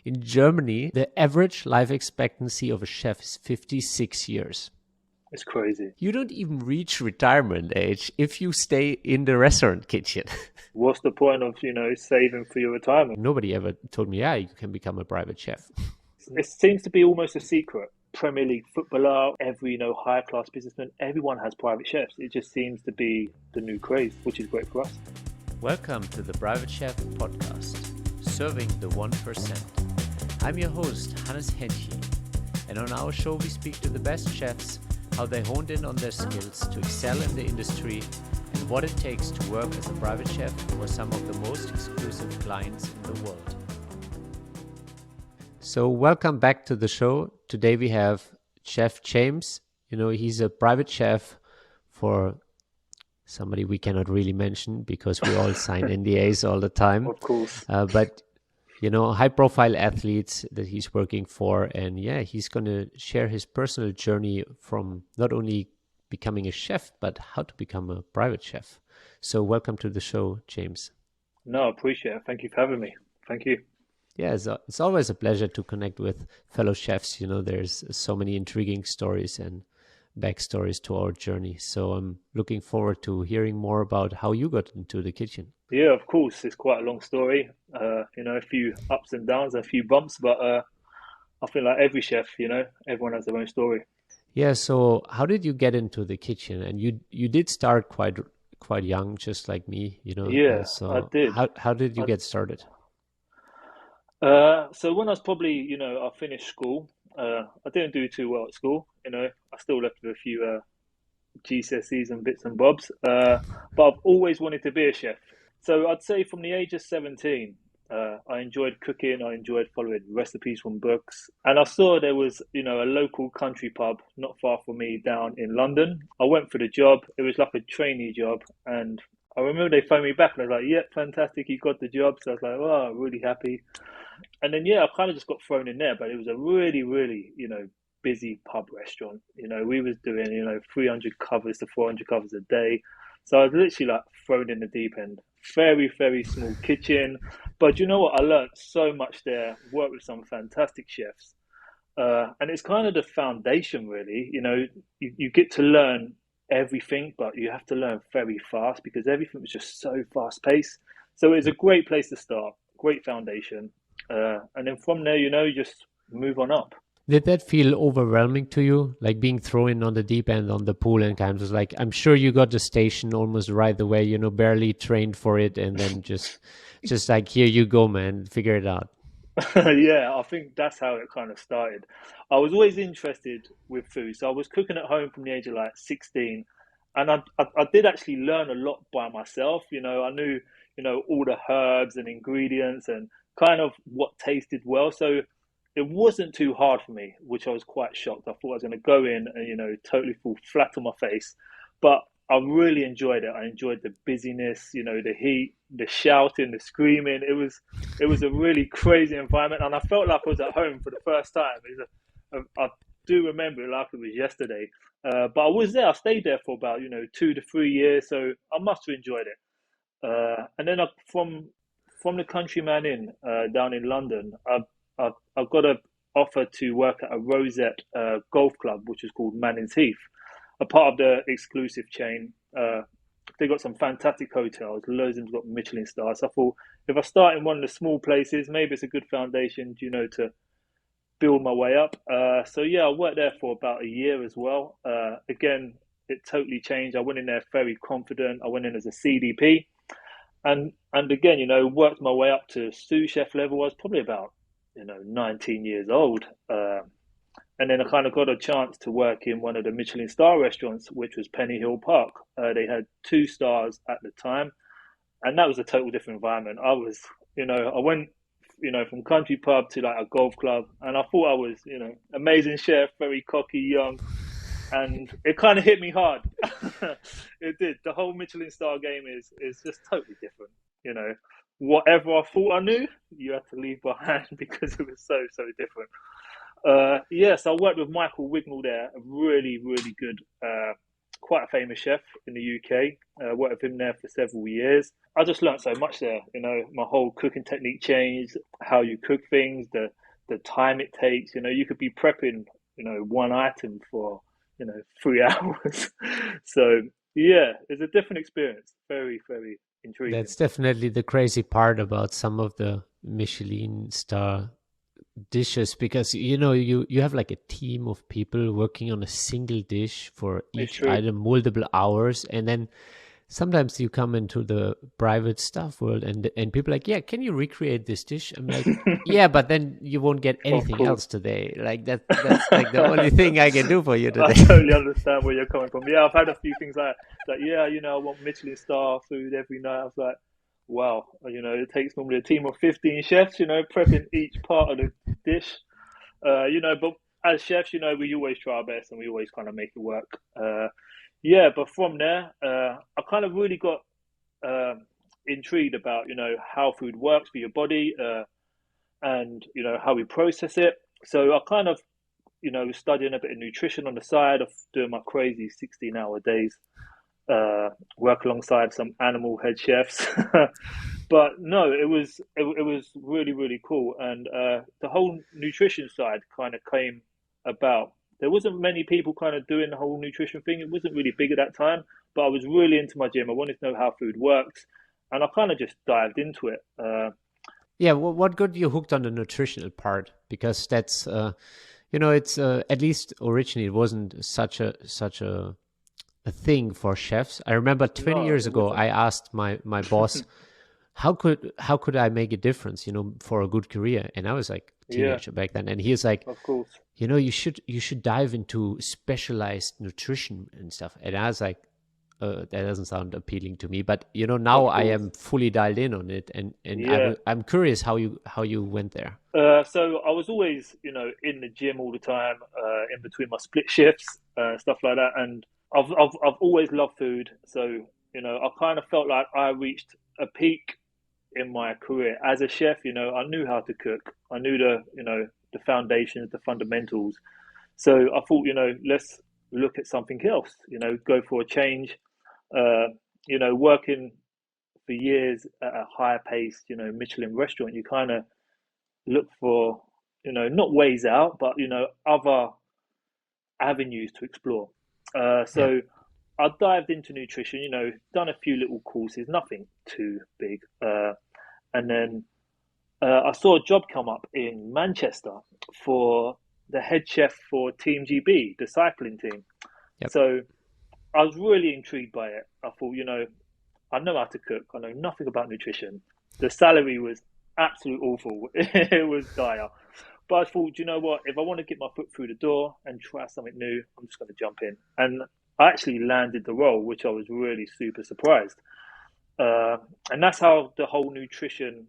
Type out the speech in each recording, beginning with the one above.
In Germany, the average life expectancy of a chef is 56 years. It's crazy. You don't even reach retirement age if you stay in the restaurant kitchen. What's the point of, saving for your retirement? Nobody ever told me, yeah, you can become a private chef. It seems to be almost a secret. Premier League footballer, every, higher class businessman, everyone has private chefs. It just seems to be the new craze, which is great for us. Welcome to the Private Chef podcast, serving the 1%. I'm your host, Hannes Henche, and on our show we speak to the best chefs, how they honed in on their skills to excel in the industry, and what it takes to work as a private chef for some of the most exclusive clients in the world. So welcome back to the show. Today we have Chef James. He's a private chef for somebody we cannot really mention because we all sign NDAs all the time. Of course. But high-profile athletes that he's working for. And yeah, he's going to share his personal journey from not only becoming a chef, but how to become a private chef. So welcome to the show, James. No, I appreciate it. Thank you for having me. Thank you. Yeah, it's always a pleasure to connect with fellow chefs. There's so many intriguing stories and backstories to our journey. So I'm looking forward to hearing more about how you got into the kitchen. Yeah, of course. It's quite a long story. A few ups and downs, a few bumps, but I feel like every chef, everyone has their own story. Yeah. So how did you get into the kitchen? And you did start quite young, just like me. Yeah, So I did. How did you get started? So when I was probably, I finished school. I didn't do too well at school. I still left with a few GCSEs and bits and bobs. But I've always wanted to be a chef. So I'd say from the age of 17, I enjoyed cooking. I enjoyed following recipes from books. And I saw there was, a local country pub not far from me down in London. I went for the job. It was like a trainee job. And I remember they phoned me back and I was like, yep, fantastic, you got the job. So I was like, oh, really happy. And then, I kind of just got thrown in there, but it was a really, really, busy pub restaurant. We was doing, 300 covers to 400 covers a day. So I was literally like thrown in the deep end. Very, very small kitchen. But you know what? I learned so much there, worked with some fantastic chefs. And it's kind of the foundation, really. You get to learn everything, but you have to learn very fast because everything was just so fast paced. So it's a great place to start, great foundation. And then from there, just move on up. Did that feel overwhelming to you, like being thrown on the deep end on the pool and kind of like, I'm sure you got the station almost right away, barely trained for it. And then just like, here you go, man, figure it out. Yeah, I think that's how it kind of started. I was always interested with food. So I was cooking at home from the age of like 16. And I did actually learn a lot by myself. I knew, all the herbs and ingredients and kind of what tasted well. So it wasn't too hard for me, which I was quite shocked. I thought I was going to go in and, totally fall flat on my face. But I really enjoyed it. I enjoyed the busyness, the heat, the shouting, the screaming. It was a really crazy environment. And I felt like I was at home for the first time. I do remember it like it was yesterday. But I was there. I stayed there for about, 2 to 3 years. So I must have enjoyed it. And then from the Countryman Inn down in London, I got an offer to work at a Rosette golf club, which is called Manning's Heath, a part of the exclusive chain. They got some fantastic hotels. Loads of them got Michelin Stars. So I thought if I start in one of the small places, maybe it's a good foundation, to build my way up. So yeah, I worked there for about a year as well. Again, it totally changed. I went in there very confident. I went in as a CDP. And again, worked my way up to sous-chef level. I was probably about 19 years old. And then I kind of got a chance to work in one of the Michelin Star restaurants, which was Pennyhill Park. They had 2 stars at the time. And that was a total different environment. I was, I went, from country pub to like a golf club. And I thought I was, amazing chef, very cocky, young. And it kind of hit me hard. It did. The whole Michelin Star game is just totally different. Whatever I thought I knew, you had to leave behind because it was so different. Yes, I worked with Michael Wignall there, a really, really good quite a famous chef in the UK. Worked with him there for several years. I just learned so much there. You know, my whole cooking technique changed, how you cook things, the time it takes. You know, you could be prepping, you know, one item for, you know, 3 hours. So yeah, it's a different experience. Very, very intriguing. That's definitely the crazy part about some of the Michelin star dishes, because you have like a team of people working on a single dish for It's each true. item, multiple hours, and then sometimes you come into the private staff world and people are like, yeah, can you recreate this dish? I'm like, yeah, but then you won't get Of anything course. else today. Like that's like the only thing I can do for you I today. totally understand where you're coming from. Yeah, I've had a few things like yeah, you know, I want Michelin star food every night. I was like, wow, you know, it takes normally a team of 15 chefs, you know, prepping each part of the dish. You know, but as chefs, you know, we always try our best and we always kind of make it work. Yeah, but from there, I kind of really got intrigued about, you know, how food works for your body, and you know how we process it. So I kind of, you know, studying a bit of nutrition on the side of doing my crazy 16-hour days, work alongside some animal head chefs. But no, it was really really cool, and the whole nutrition side kind of came about. There wasn't many people kind of doing the whole nutrition thing. It wasn't really big at that time, but I was really into my gym. I wanted to know how food works, and I kind of just dived into it. Yeah, what got you hooked on the nutritional part? Because that's it's at least originally it wasn't such a thing for chefs. I remember 20 No, years it ago wasn't. I asked my boss, how could I make a difference, for a good career? And I was like a Yeah, teenager back then, and he was like, of course, you should dive into specialized nutrition and stuff. And I was like, that doesn't sound appealing to me. But now of I course. am fully dialed in on it, and Yeah. I'm curious how you went there. So I was always, you know, in the gym all the time, in between my split shifts, stuff like that. And I've always loved food. So, you know, I kind of felt like I reached a peak in my career as a chef. You know, I knew how to cook. I knew the foundations, the fundamentals. So I thought, you know, let's look at something else. You know, go for a change. Uh, you know, working for years at a higher pace, you know, Michelin restaurant, you kind of look for, you know, not ways out, but, you know, other avenues to explore. Yeah. So I dived into nutrition, you know, done a few little courses, nothing too big. And then I saw a job come up in Manchester for the head chef for Team GB, the cycling team. Yep. So I was really intrigued by it. I thought, you know, I know how to cook. I know nothing about nutrition. The salary was absolute awful. It was dire. But I thought, you know what? If I want to get my foot through the door and try something new, I'm just going to jump in. And I actually landed the role, which I was really super surprised. Uh, and that's how the whole nutrition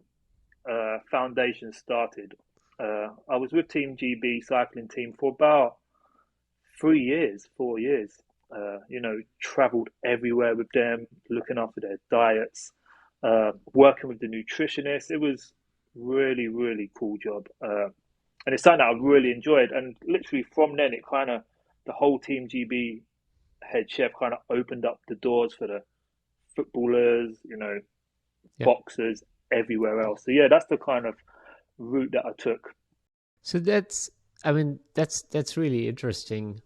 foundation started. I was with Team GB cycling team for about 3 years, 4 years. You know, traveled everywhere with them, looking after their diets, working with the nutritionist. It was really, really cool job. And it's something that I really enjoyed. And literally from then, it kind of, the whole Team GB head chef kind of opened up the doors for the footballers, you know, Yep. boxers, everywhere else. So yeah, that's the kind of route that I took. So that's really interesting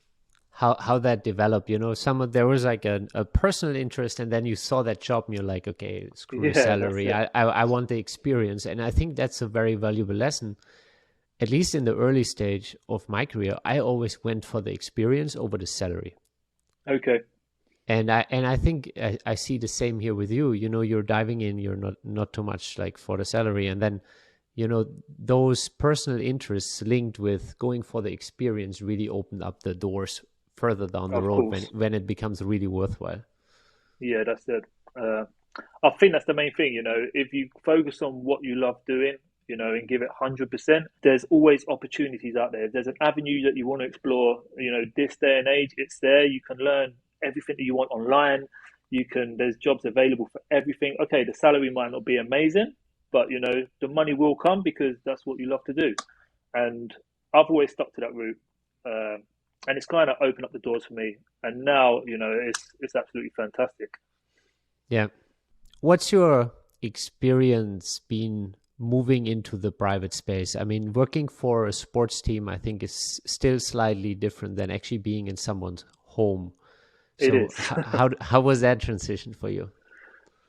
how that developed. There was like a personal interest, and then you saw that job and you're like, okay, screw the Yeah, that's salary. it. I want the experience. And I think that's a very valuable lesson. At least in the early stage of my career, I always went for the experience over the salary. Okay. And I think I see the same here with you. You're diving in, you're not too much like for the salary. And then, those personal interests linked with going for the experience really opened up the doors further down the Of road when course. when it becomes really worthwhile. Yeah, that's it. Uh, I think that's the main thing, you know, if you focus on what you love doing, you know, and give it 100%, there's always opportunities out there. If there's an avenue that you want to explore, you know, this day and age, it's there. You can learn everything that you want online. There's jobs available for everything. Okay, the salary might not be amazing, but, you know, the money will come because that's what you love to do. And I've always stuck to that route. and it's kind of opened up the doors for me. And now, it's absolutely fantastic. Yeah. What's your experience been moving into the private space? I mean, working for a sports team, I think, is still slightly different than actually being in someone's home. It So is. how was that transition for you?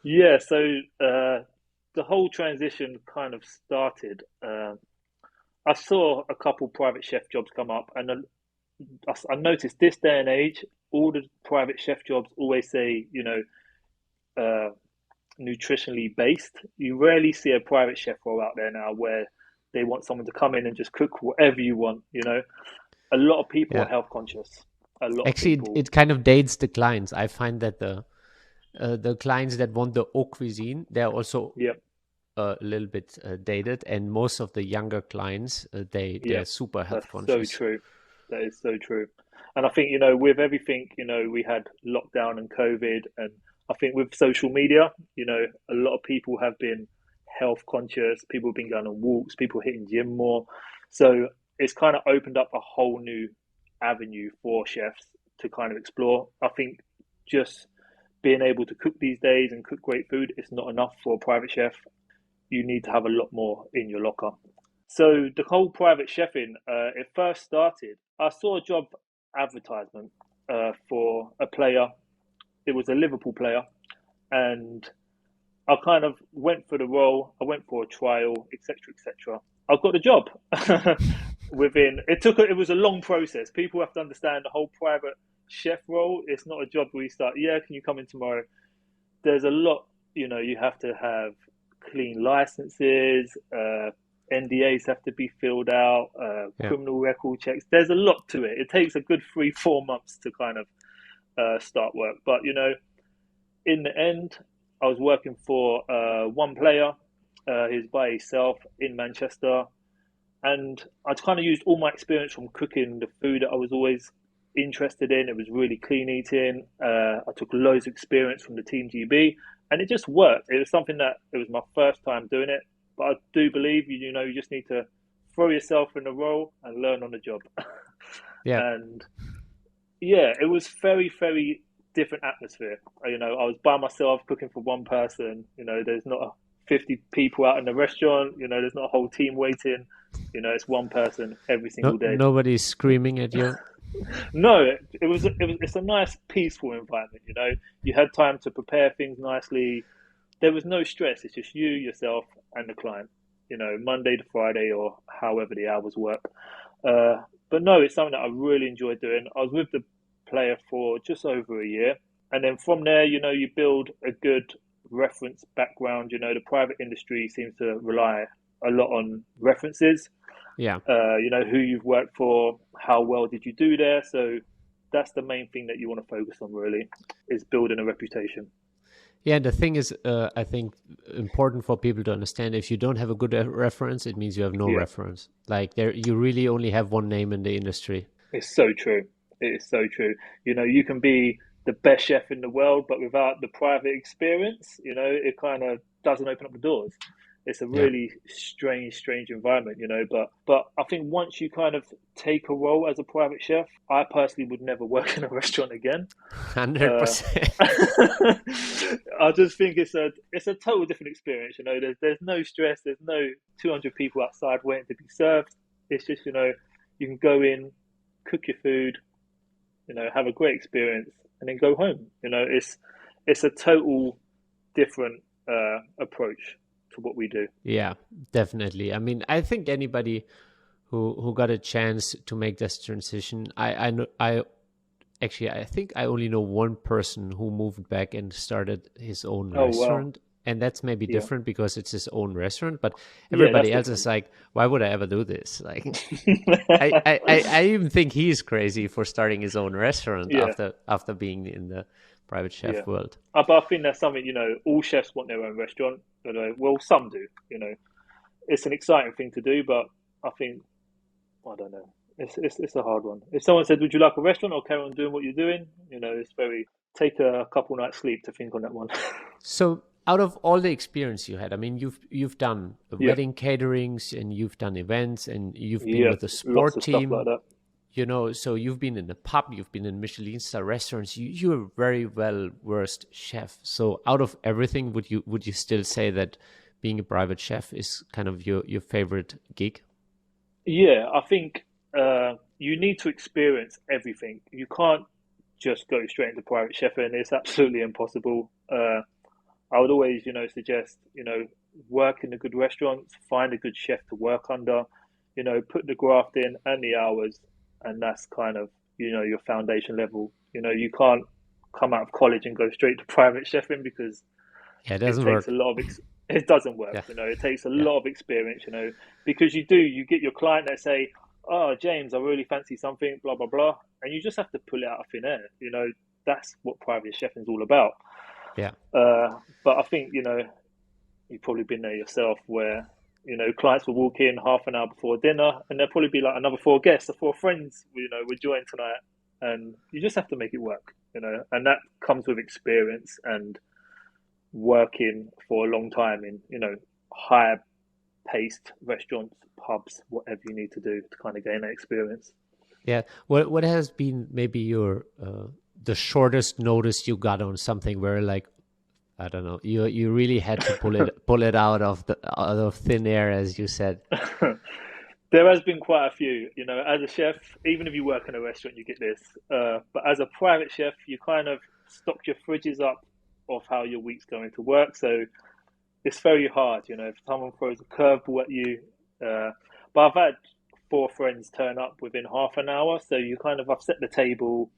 Yeah, so the whole transition kind of started. I saw a couple private chef jobs come up, and I noticed this day and age, all the private chef jobs always say, uh, nutritionally based. You rarely see a private chef role out there now where they want someone to come in and just cook whatever you want. A lot of people are Yeah. health conscious. A lot of Actually, people. it kind of dates the clients. I find that the clients that want the haute cuisine, they're also Yep, a little bit dated, and most of the younger clients, they're yep. super That's health so conscious. true. That is so true. And I think, with everything, we had lockdown and COVID, and I think with social media, a lot of people have been health conscious, people have been going on walks, people hitting gym more. So it's kind of opened up a whole new avenue for chefs to kind of explore. I think just being able to cook these days and cook great food is not enough for a private chef. You need to have a lot more in your locker. So the whole private chefing, it first started. I saw a job advertisement for a player. It was a Liverpool player, and I kind of went for the role. I went for a trial, etc., etc. I got the job. It was a long process. People have to understand the whole private chef role. It's not a job where you start. Yeah, can you come in tomorrow? There's a lot. You have to have clean licenses. NDAs have to be filled out, Yeah. criminal record checks. There's a lot to it. It takes a good 3-4 months to kind of start work. But in the end, I was working for one player. He's by himself in Manchester, and I kind of used all my experience from cooking the food that I was always interested in. It was really clean eating. I took loads of experience from the Team GB, and it just worked. It was something that it was my first time doing it, but I do believe you just need to throw yourself in the role and learn on the job. Yeah. And yeah, it was very, very different atmosphere. I was by myself cooking for one person. There's not 50 people out in the restaurant. There's not a whole team waiting. It's one person every No, single day. nobody's screaming at you. No, it's a nice, peaceful environment. You had time to prepare things nicely. There was no stress. It's just you, yourself, and the client. Monday to Friday or however the hours work. But no, it's something that I really enjoyed doing. I was with the player for just over a year, and then from there, you build a good reference background. The private industry seems to rely a lot on references. Yeah. Who you've worked for, how well did you do there. So that's the main thing that you want to focus on, really, is building a reputation. Yeah, the thing is, I think important for people to understand, if you don't have a good reference, it means you have no Yeah, reference. Like you really only have one name in the industry. it's so true. It is so true. You can be the best chef in the world, but without the private experience, it kind of doesn't open up the doors. It's a Yeah, really strange environment. But I think once you kind of take a role as a private chef, I personally would never work in a restaurant again. Uh, 100%. I just think it's a total different experience. There's no stress. There's no 200 people outside waiting to be served. It's just you can go in, cook your food, have a great experience, and then go home. It's a total different approach to what we do. Yeah, definitely. I mean, I think anybody who got a chance to make this transition, I know, I think I only know one person who moved back and started his own Oh wow, restaurant. And that's maybe yeah, different because it's his own restaurant, but yeah, that's everybody else is different. like, why would I ever do this? Like, I even think he's crazy for starting his own restaurant Yeah, after being in the private yeah. chef world. But I think that's something all chefs want their own restaurant. Well, some do. It's an exciting thing to do, but I think I don't know. It's a hard one. If someone said, "Would you like a restaurant or carry on doing what you're doing?" It's very take a couple nights sleep to think on that one. So out of all the experience you had, I mean, you've done Yeah, wedding caterings and you've done events and you've been yeah, with a lots sport of stuff like team. that. you know, so you've been in a pub, you've been in Michelin Star restaurants, you're a very well versed chef. So out of everything, would you still say that being a private chef is kind of your favorite gig? Yeah, I think you need to experience everything. You can't just go straight into private chefing. It's absolutely impossible. I would always, suggest, work in a good restaurant, find a good chef to work under, put the graft in and the hours, and that's kind of, your foundation level. You can't come out of college and go straight to private chefing because Yeah, it it doesn't takes work. a lot of it doesn't work. Yeah, It takes a yeah, lot of experience. Because you get your client that say, "Oh, James, I really fancy something," blah blah blah, and you just have to pull it out of thin air. That's what private chefing is all about. yeah, But I think you've probably been there yourself, where clients will walk in half an hour before dinner, and there'll probably be like another four guests or four friends, we're joining tonight, and you just have to make it work. And that comes with experience and working for a long time in higher paced restaurants, pubs, whatever you need to do to kind of gain that experience. yeah. What has been maybe your the shortest notice you got on something where, like, I don't know, you really had to pull it out of thin air, as you said. There has been quite a few, as a chef, even if you work in a restaurant, you get this. But as a private chef, you kind of stock your fridges up of how your week's going to work. So it's very hard, if someone throws a curveball at you. But I've had four friends turn up within half an hour. So I've set the table,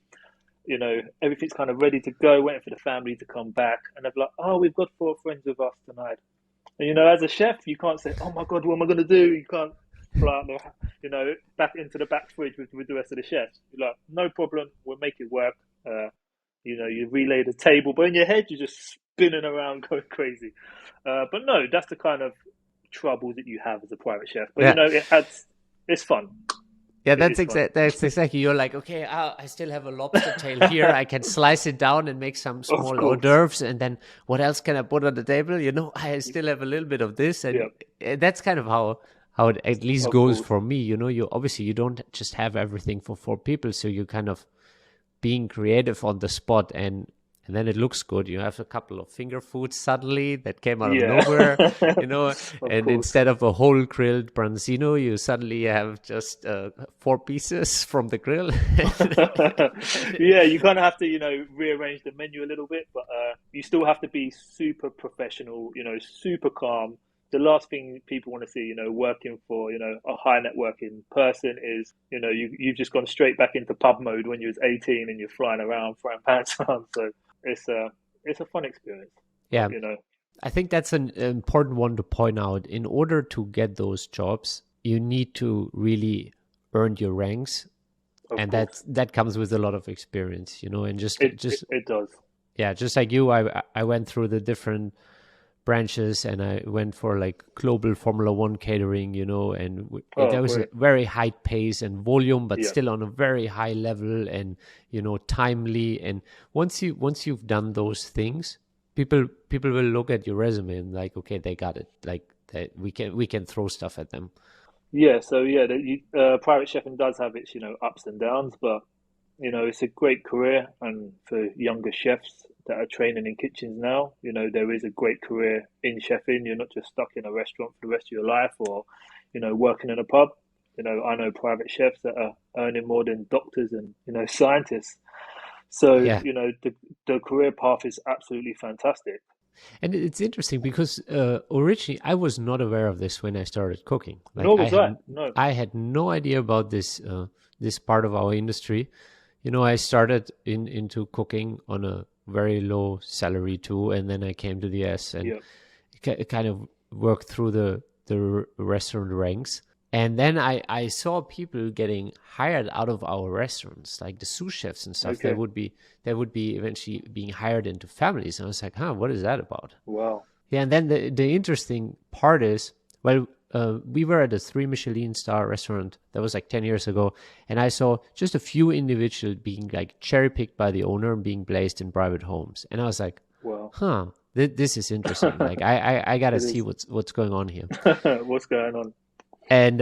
everything's kind of ready to go, waiting for the family to come back. And they're like, "Oh, we've got four friends with us tonight." And, as a chef, you can't say, "Oh my God, what am I going to do?" You can't fly out back into the back fridge with the rest of the chefs. You're like, "No problem, we'll make it work." You relay the table, but in your head, you're just spinning around, going crazy. But no, that's the kind of trouble that you have as a private chef. But, Yeah, it's fun. yeah. It That's is fun. exactly. You're like, okay, I still have a lobster tail here. I can slice it down and make some Of small hors course. d'oeuvres, and then what else can I put on the table? I still have a little bit of this, and Yeah, that's kind of how it at least of goes course. for me. You obviously you don't just have everything for four people, so you kind of being creative on the spot, and then it looks good. You have a couple of finger foods suddenly that came out of Yeah, nowhere, of and course. instead of a whole grilled branzino, you suddenly have just four pieces from the grill. Yeah, you kind of have to, rearrange the menu a little bit, but you still have to be super professional, super calm. The last thing people want to see, working for, a high networking person is, you've just gone straight back into pub mode when you was 18 and you're flying around, throwing pants on. So it's a fun experience, Yeah, you know. I think that's an important one to point out. In order to get those jobs, you need to really earn your ranks, Of and course. that comes with a lot of experience, and It, it, just it does. yeah, just like you, I went through the different branches, and I went for like global Formula One catering, and Oh, there was a great. very high pace and volume, but Yeah. still on a very high level, and timely. And once you've done those things, people will look at your resume and like, okay, they got it. Like that, we can throw stuff at them. Yeah, so yeah, private chefing does have its, ups and downs, but it's a great career, and for younger chefs that are training in kitchens now, there is a great career in chefing. You're not just stuck in a restaurant for the rest of your life, or, working in a pub. I know private chefs that are earning more than doctors and, scientists. So, Yeah. the career path is absolutely fantastic. And it's interesting because originally I was not aware of this when I started cooking. Like Nor was I. No. I had no idea about this part of our industry. I started into cooking on a very low salary too, and then I came to the US and Yeah. kind of worked through the restaurant ranks. And then I saw people getting hired out of our restaurants, like the sous chefs and stuff. Okay. They would be eventually being hired into families. And I was like, what is that about? Wow. Yeah, and then the interesting part is, well, we were at a 3 Michelin star restaurant that was like 10 years ago, and I saw just a few individuals being like cherry picked by the owner and being placed in private homes. And I was like, Wow. this is interesting. Like I gotta It see is. what's going on here. What's going on? And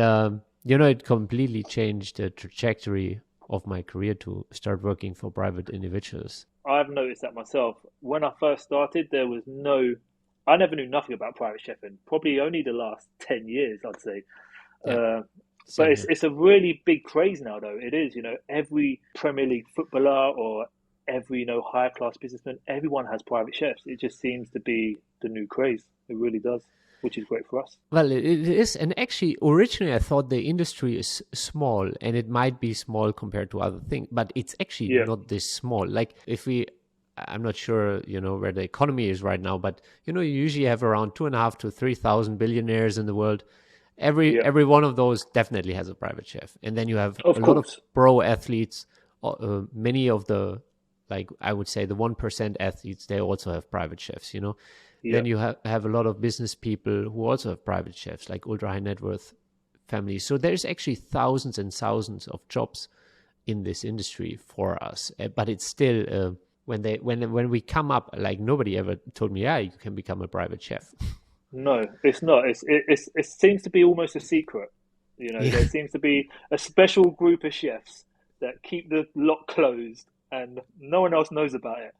it completely changed the trajectory of my career to start working for private individuals. I've noticed that myself. When I first started, I never knew nothing about private chefing. Probably only the last 10 years, I'd say. Yeah, Uh, but same here. it's a really big craze now, though. It is, every Premier League footballer or every, higher class businessman, everyone has private chefs. It just seems to be the new craze. It really does, which is great for us. Well, it is, and actually, originally I thought the industry is small, and it might be small compared to other things, but it's actually Yeah, not this small. Like I'm not sure, where the economy is right now, but you usually have around 2.5 to 3,000 billionaires in the world. Every yeah, every one of those definitely has a private chef, and then you have a of lot of course. pro athletes. Many of the, like I would say, the 1% athletes, they also have private chefs. Yeah, Then you have a lot of business people who also have private chefs, like ultra high net worth families. So there's actually thousands and thousands of jobs in this industry for us. But it's still when we come up, like nobody ever told me, yeah, you can become a private chef. no, it's not. It seems to be almost a secret. Yeah, There seems to be a special group of chefs that keep the lock closed and no one else knows about it.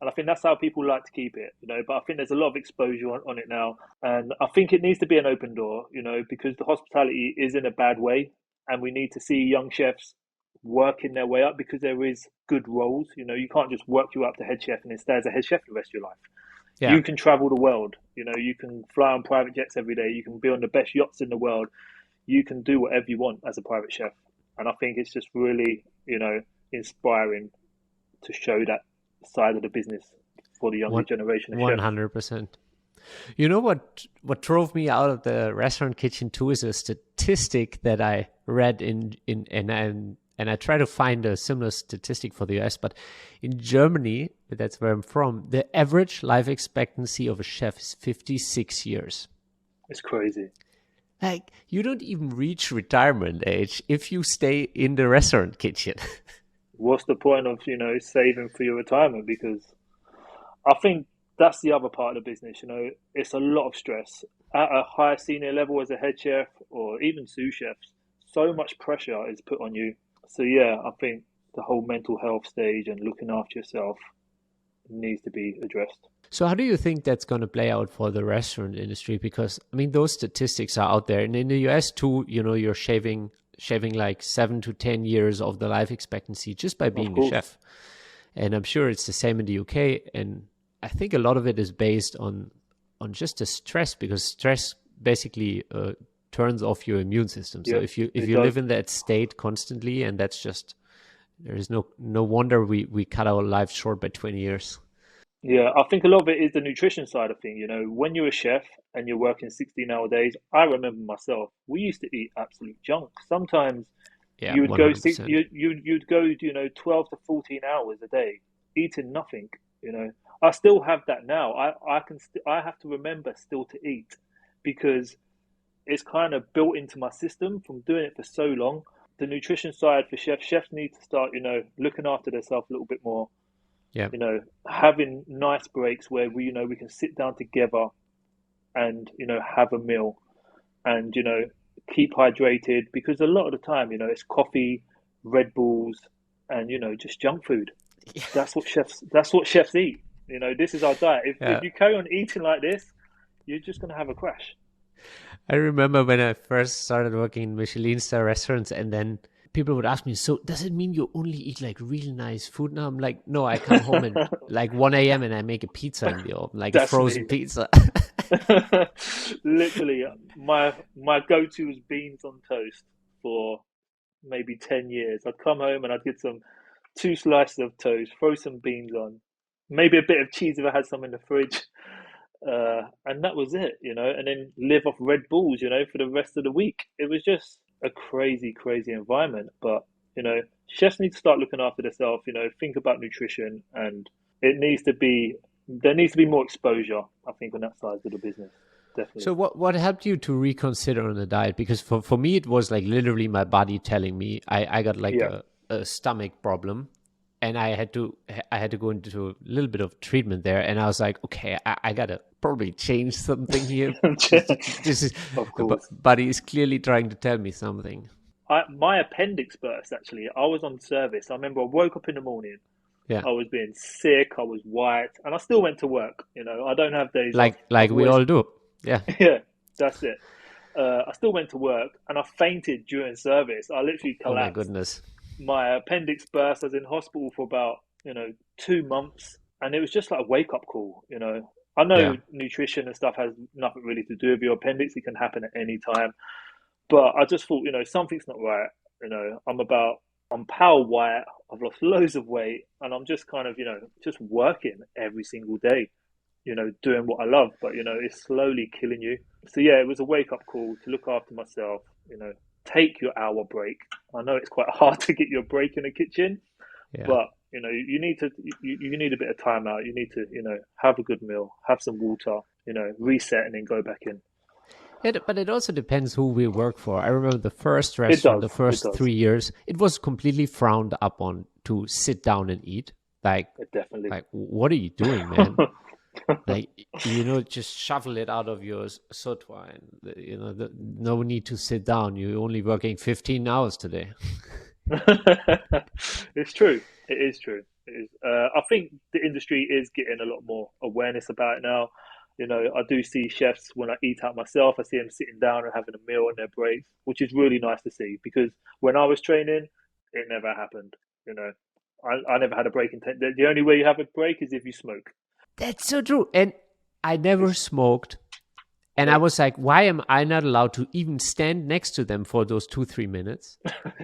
And I think that's how people like to keep it. But I think there's a lot of exposure on it now. And I think it needs to be an open door, because the hospitality is in a bad way. And we need to see young chefs working their way up because there is good roles. You can't just work you up to head chef and then stay as a head chef the rest of your life. yeah. You can travel the world. You can fly on private jets every day. You can be on the best yachts in the world. You can do whatever you want as a private chef. And I think it's just really, inspiring to show that side of the business for the younger One generation of chefs. 100%. You know what drove me out of the restaurant kitchen too is a statistic that I read and I try to find a similar statistic for the US, but in Germany, that's where I'm from, the average life expectancy of a chef is 56 years. It's crazy. Like, you don't even reach retirement age if you stay in the restaurant kitchen. What's the point of, saving for your retirement? Because I think that's the other part of the business. It's a lot of stress at a high senior level as a head chef or even sous chefs. So much pressure is put on you. So yeah, I think the whole mental health stage and looking after yourself needs to be addressed. So how do you think that's going to play out for the restaurant industry? Because I mean, those statistics are out there, and in the US too, you're shaving like 7 to 10 years of the life expectancy just by Of being a course. chef. And I'm sure it's the same in the UK. And I think a lot of it is based on just the stress, because stress basically turns off your immune system. So Yeah, if you it live does. in that state constantly, and that's just, there is no wonder we cut our lives short by 20 years. Yeah, I think a lot of it is the nutrition side of things. When you're a chef and you're working 16-hour days, I remember myself, we used to eat absolute junk. Sometimes Yeah, you would go six, 100%. you'd go, 12 to 14 hours a day eating nothing. I still have that now. I have to remember still to eat because it's kind of built into my system from doing it for so long. The nutrition side for chefs need to start, looking after themselves a little bit more, Yeah. having nice breaks where we can sit down together and, have a meal and, keep hydrated because a lot of the time, it's coffee, Red Bulls, and, just junk food. That's what chefs eat. This is our diet. If Yeah. you carry on eating like this, you're just going to have a crash. I remember when I first started working in Michelin Star restaurants, and then people would ask me, so does it mean you only eat like really nice food now? I'm like, no, I come home at like 1 a.m. and I make a pizza in the oven, like a That's frozen me. pizza. Literally, my go-to was beans on toast for maybe 10 years. I'd come home and I'd get some 2 slices of toast, throw some beans on, maybe a bit of cheese if I had some in the fridge. And that was it, and then live off Red Bulls, for the rest of the week. It was just a crazy, crazy environment. But, chefs need to start looking after themselves, think about nutrition, and there needs to be more exposure, I think, on that side of the business. Definitely. So what helped you to reconsider on the diet? Because for me, it was like literally my body telling me I got like Yeah. a stomach problem, and I had to go into a little bit of treatment there. And I was like, okay, I gotta probably change something here. This is Of the course. body is clearly trying to tell me something. my appendix burst actually. I was on service. I remember I woke up in the morning. Yeah. I was being sick. I was white, and I still went to work. I don't have days off. Like I've we always, all do. Yeah. yeah, that's it. I still went to work, and I fainted during service. I literally Oh my collapsed. goodness. My appendix burst. I was in hospital for about 2 months, and it was just like a wake up call. I know Yeah. nutrition and stuff has nothing really to do with your appendix. It can happen at any time. But I just thought, something's not right. I'm power white. I've lost loads of weight, and I'm just kind of, just working every single day, doing what I love. But it's slowly killing you. So yeah, it was a wake up call to look after myself. Take your hour break. I know it's quite hard to get your break in the kitchen, Yeah. but you need to you need a bit of time out. You need to have a good meal, have some water, reset, and then go back in. Yeah, but it also depends who we work for. I remember the first It restaurant, does. the It first does. 3 years, it was completely frowned upon to sit down and eat. Like, It definitely. what are you doing, man? Like, just shovel it out of your sautoir. And, no need to sit down. You're only working 15 hours today. It's true. It is true. It is. I think the industry is getting a lot more awareness about it now. I do see chefs when I eat out myself. I see them sitting down and having a meal on their breaks, which is really nice to see. Because when I was training, it never happened. I never had a break. The only way you have a break is if you smoke. That's so true. And I never smoked. And I No, was like, why am I not allowed to even stand next to them for those 2-3 minutes?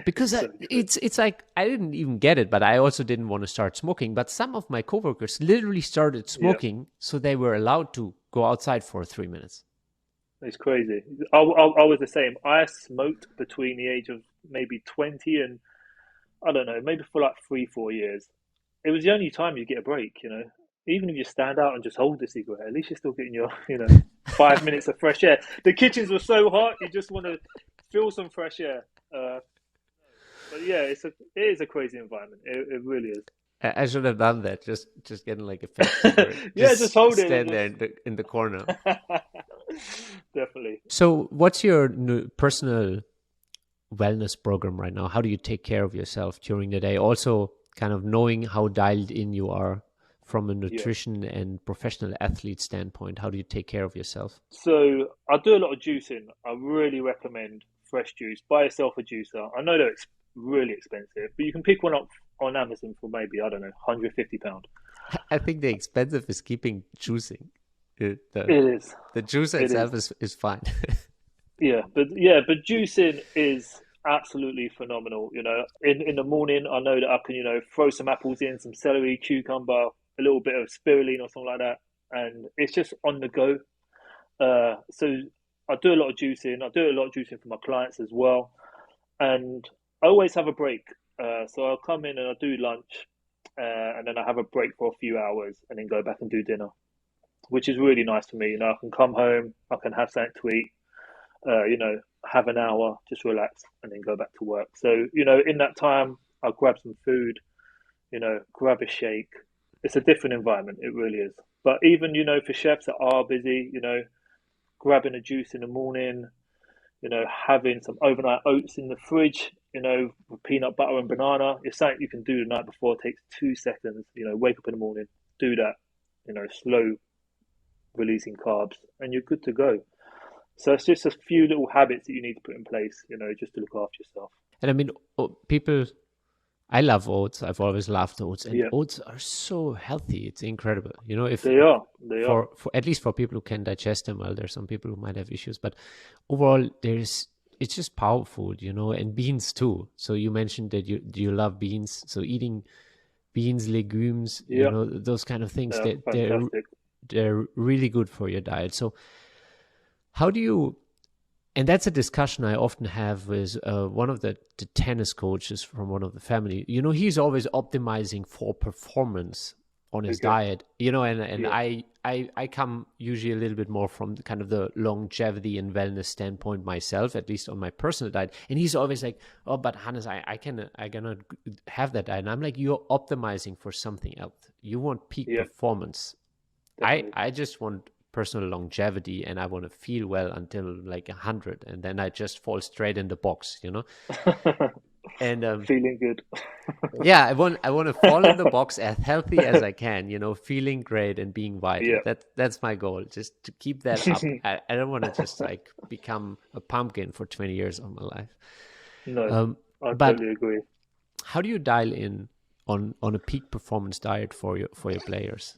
Because so true. it's like, I didn't even get it, but I also didn't want to start smoking. But some of my coworkers literally started Yeah, smoking, so they were allowed to go outside for 3 minutes. it's crazy. I was the same. I smoked between the age of maybe 20 and I don't know, maybe for like 3, 4 years. It was the only time you get a break. Even if you stand out and just hold the cigarette, at least you're still getting your, 5 minutes of fresh air. The kitchens were so hot, you just want to feel some fresh air. But yeah, it is a crazy environment. It really is. I should have done that. Just getting like a fake cigarette. Yeah, just Just hold it and stand there in the corner. definitely. So, what's your personal wellness program right now? How do you take care of yourself during the day? Also, kind of knowing how dialed in you are from a Yeah. nutrition and professional athlete standpoint. How do you take care of yourself? So I do a lot of juicing. I really recommend fresh juice. Buy yourself a juicer. I know that it's really expensive, but you can pick one up on Amazon for maybe, I don't know, £150. I think the expensive is keeping juicing. It The is. the juicer It is. itself is fine. But juicing is absolutely phenomenal. In the morning, I know that I can, throw some apples in, some celery, cucumber, a little bit of spirulina or something like that, and it's just on the go. So I do a lot of juicing. I do a lot of juicing for my clients as well, and I always have a break. So I'll come in and I do lunch, and then I have a break for a few hours, and then go back and do dinner, which is really nice for me. I can come home, I can have something to eat, have an hour, just relax, and then go back to work. So, in that time, I'll grab some food, grab a shake. It's a different environment, it really is. But even, for chefs that are busy, grabbing a juice in the morning, having some overnight oats in the fridge, with peanut butter and banana. It's something you can do the night before. It takes 2 seconds, wake up in the morning, do that, slow releasing carbs, and you're good to go. So it's just a few little habits that you need to put in place, just to look after yourself. And I mean, people, I love oats. I've always loved oats, and Yeah, oats are so healthy. It's incredible. If they are. They are. for at least for people who can digest them well, there's some people who might have issues, but overall, it's just powerful, and beans too. So you mentioned that you love beans. So eating beans, legumes, Yeah, those kind of things, they're fantastic. they're really good for your diet. So how do you, and that's a discussion I often have with one of the tennis coaches from one of the family. He's always optimizing for performance on his Okay. diet, and Yeah, I come usually a little bit more from kind of the longevity and wellness standpoint myself, at least on my personal diet. And he's always like, oh, but Hannes, I cannot have that diet. And I'm like, you're optimizing for something else. You want peak yeah, performance. definitely. I just want personal longevity, and I want to feel well until like 100, and then I just fall straight in the box, And Feeling good. yeah, I want to fall in the box as healthy as I can, feeling great and being vital. Yeah. That's my goal, just to keep that up. I don't want to just like become a pumpkin for 20 years of my life. No, I But totally agree. how do you dial in on a peak performance diet for your players?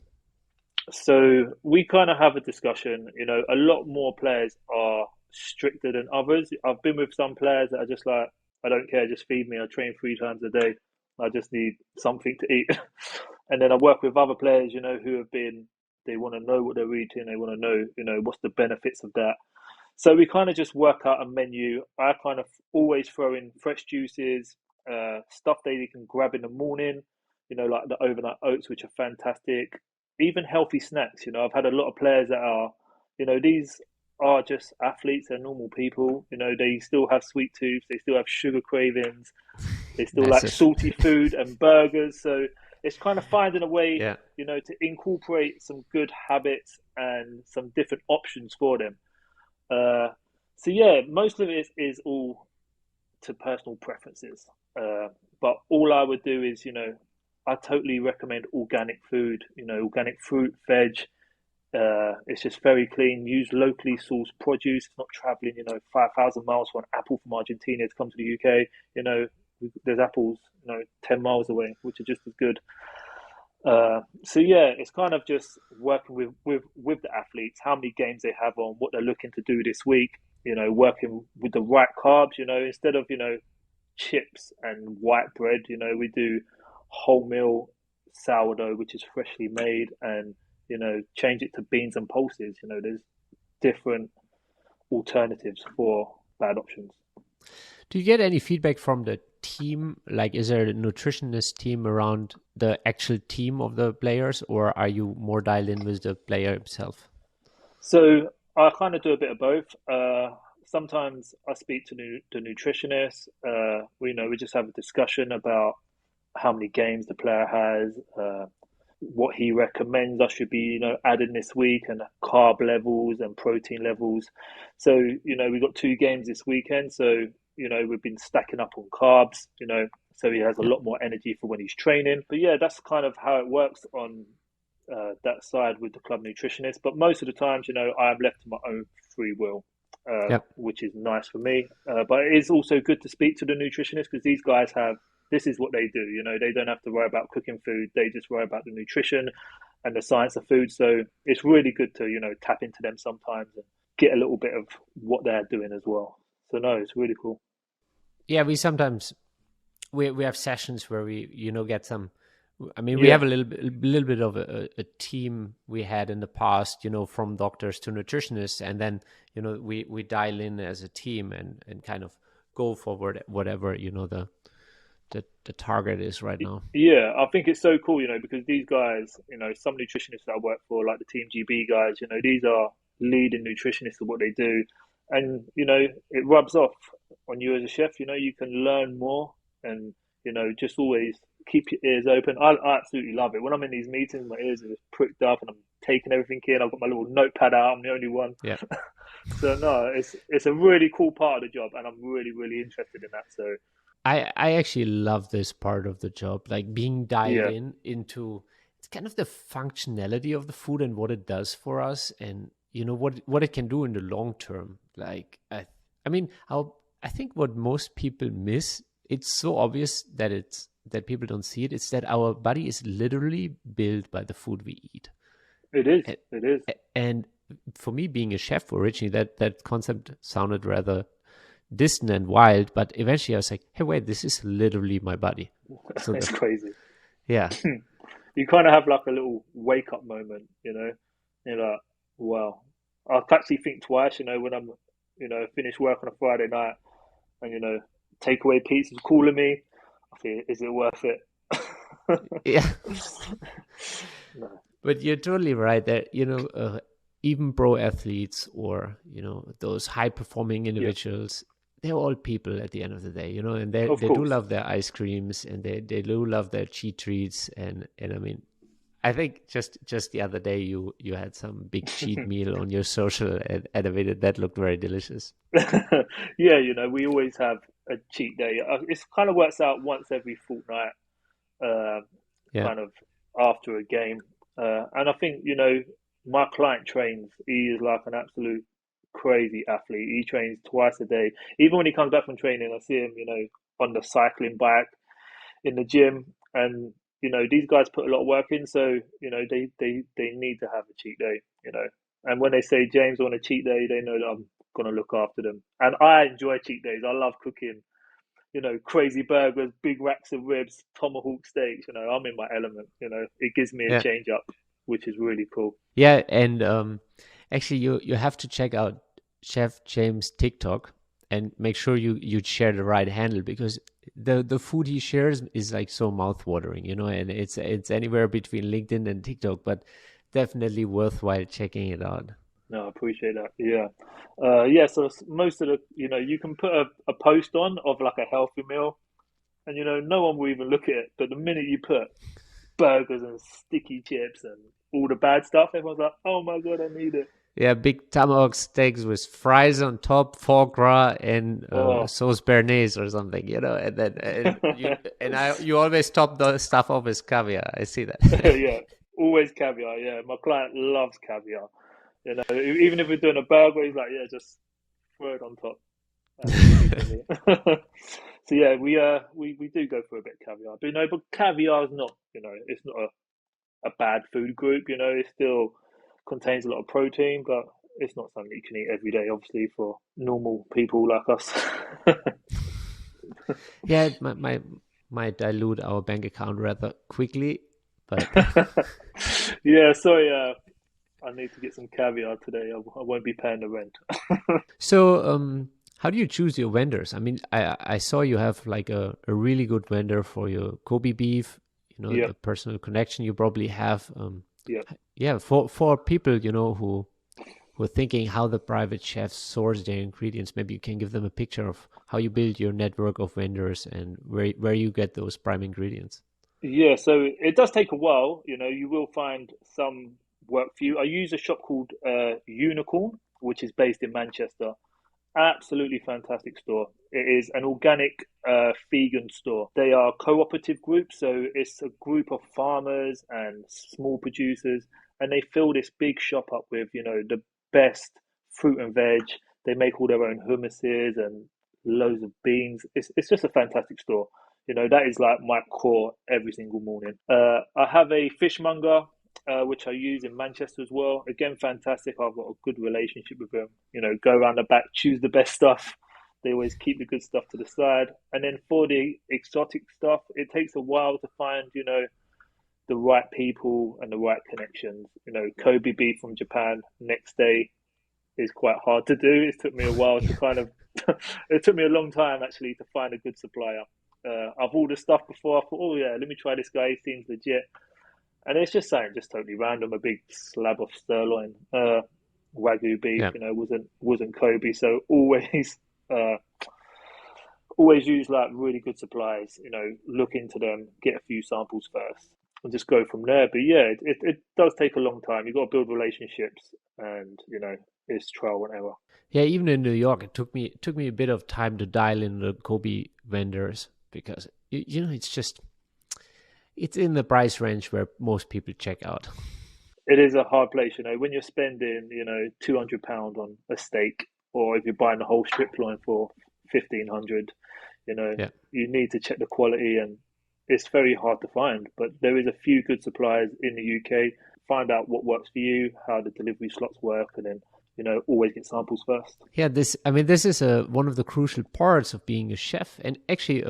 So we kind of have a discussion. A lot more players are stricter than others. I've been with some players that are just like, I don't care, just feed me. I train 3 times a day. I just need something to eat. And then I work with other players, who have been, they want to know what they're eating. They want to know, what's the benefits of that. So we kind of just work out a menu. I kind of always throw in fresh juices, stuff that you can grab in the morning, like the overnight oats, which are fantastic. Even healthy snacks. I've had a lot of players that are, these are just athletes, they're normal people. They still have sweet tooth, they still have sugar cravings, they still like Massive. salty food and burgers. So it's kind of finding a way, Yeah. to incorporate some good habits and some different options for them. Uh, so yeah, most of it is all to personal preferences. But all I would do is, I totally recommend organic food, organic fruit, veg. It's just very clean. Use locally sourced produce. It's not traveling, 5,000 miles for an apple from Argentina to come to the UK. There's apples, 10 miles away, which are just as good. So yeah, it's kind of just working with the athletes, how many games they have on, what they're looking to do this week. Working with the right carbs. Instead of chips and white bread, we do wholemeal sourdough, which is freshly made, and change it to beans and pulses. There's different alternatives for bad options. Do you get any feedback from the team? Like, is there a nutritionist team around the actual team of the players, or are you more dialed in with the player himself? So I kind of do a bit of both. Sometimes I speak to the nutritionist. We just have a discussion about how many games the player has, what he recommends I should be, adding this week, and carb levels and protein levels. So, we've got 2 games this weekend. So, we've been stacking up on carbs, so he has a Yeah. lot more energy for when he's training. But yeah, that's kind of how it works on that side with the club nutritionist. But most of the times, I am left to my own free will, Yeah. which is nice for me. But it is also good to speak to the nutritionist, because these guys this is what they do. They don't have to worry about cooking food. They just worry about the nutrition and the science of food. So it's really good to, tap into them sometimes and get a little bit of what they're doing as well. So no, it's really cool. Yeah, we sometimes we have sessions where we get some. I mean, we Yeah, have a little bit of a team we had in the past, from doctors to nutritionists, and then we dial in as a team and kind of go forward whatever the target is right now. yeah. I think it's so cool, because these guys, some nutritionists that I work for, like the Team GB guys, these are leading nutritionists of what they do. And, it rubs off on you as a chef. You can learn more and, just always keep your ears open. I absolutely love it. When I'm in these meetings, my ears are just pricked up and I'm taking everything in. I've got my little notepad out. I'm the only one. Yeah. So, no, it's a really cool part of the job, and I'm really, really interested in that. So, I actually love this part of the job, like being dialed yeah, into it's kind of the functionality of the food and what it does for us, and what it can do in the long term. Like I mean, I think what most people miss, it's so obvious that people don't see it. It's that our body is literally built by the food we eat. it is. A- It is. And for me, being a chef originally, that concept sounded rather distant and wild, but eventually I was like, hey, wait, this is literally my body. So It's crazy. yeah. You kind of have like a little wake up moment, You're like, wow. I actually think twice, when I'm, finish work on a Friday night and, takeaway pizza's calling me. I think, is it worth it? Yeah. No. But you're totally right that, even pro athletes or, those high performing Yeah, individuals, they're all people at the end of the day, and they of do course. love their ice creams and they do love their cheat treats. And I mean, I think just the other day you had some big cheat meal on your social and I mean, that looked very delicious. Yeah, we always have a cheat day. It kind of works out once every fortnight, uh, Yeah, kind of after a game. And I think, my client trains. He is like an absolute crazy athlete. He trains twice a day. Even when he comes back from training, I see him, on the cycling bike in the gym. And, these guys put a lot of work in. So, they need to have a cheat day. And when they say, James, on a cheat day, they know that I'm going to look after them. And I enjoy cheat days. I love cooking, crazy burgers, big racks of ribs, tomahawk steaks. I'm in my element. It gives me a yeah, change up, which is really cool. yeah. And actually, you have to check out Chef James' TikTok and make sure you share the right handle because the food he shares is like so mouth-watering, and it's anywhere between LinkedIn and TikTok, but definitely worthwhile checking it out. No, I appreciate that. Yeah. Yeah. So most of the, you can put a post on of like a healthy meal and, no one will even look at it. But the minute you put burgers and sticky chips and all the bad stuff, everyone's like, oh my God, I need it. Yeah, big tomahawk steaks with fries on top, foie gras, and Oh, sauce béarnaise or something, and then you always top the stuff off with caviar. I see that. yeah. Always caviar. Yeah. My client loves caviar. Even if we're doing a burger, he's like, yeah, just throw it on top. That's easy for me. So yeah, we do go for a bit of caviar, but but caviar is not, it's not a bad food group. It still contains a lot of protein, but it's not something you can eat every day, obviously, for normal people like us. Yeah, it might dilute our bank account rather quickly, but Yeah, sorry, I need to get some caviar today. I won't be paying the rent. so how do you choose your vendors? I mean, I saw you have like a really good vendor for your Kobe beef, Yep, the personal connection you probably have. yep. Yeah, for people, who are thinking how the private chefs source their ingredients, maybe you can give them a picture of how you build your network of vendors and where you get those prime ingredients. Yeah, so it does take a while. You will find some work for you. I use a shop called Unicorn, which is based in Manchester. Absolutely fantastic store. It is an organic vegan store. They are cooperative groups, so it's a group of farmers and small producers, and they fill this big shop up with, the best fruit and veg. They make all their own hummuses and loads of beans. It's just a fantastic store. That is like my core every single morning. I have a fishmonger which I use in Manchester as well. Again, fantastic. I've got a good relationship with them. Go around the back, choose the best stuff. They always keep the good stuff to the side. And then for the exotic stuff, it takes a while to find, the right people and the right connections. Kobe beef from Japan next day is quite hard to do. It took me a while to kind of, it took me a long time actually to find a good supplier. I've ordered stuff before. I thought, oh yeah, let me try this guy. He seems legit. And it's just something just totally random. A big slab of sirloin, wagyu beef. Yeah. Wasn't Kobe. So always, uh, always use like really good supplies. Look into them, get a few samples first, and just go from there. But yeah, it does take a long time. You've got to build relationships, and it's trial and error. Yeah, even in New York, it took me a bit of time to dial in the Kobe vendors because it's in the price range where most people check out. It is a hard place. When you're spending £200 on a steak, or if you're buying the whole strip loin for 1500, you know Yeah. you need to check the quality, and it's very hard to find. But there is a few good suppliers in the UK. Find out what works for you, how the delivery slots work, and then always get samples first. Yeah, this is one of the crucial parts of being a chef. And actually,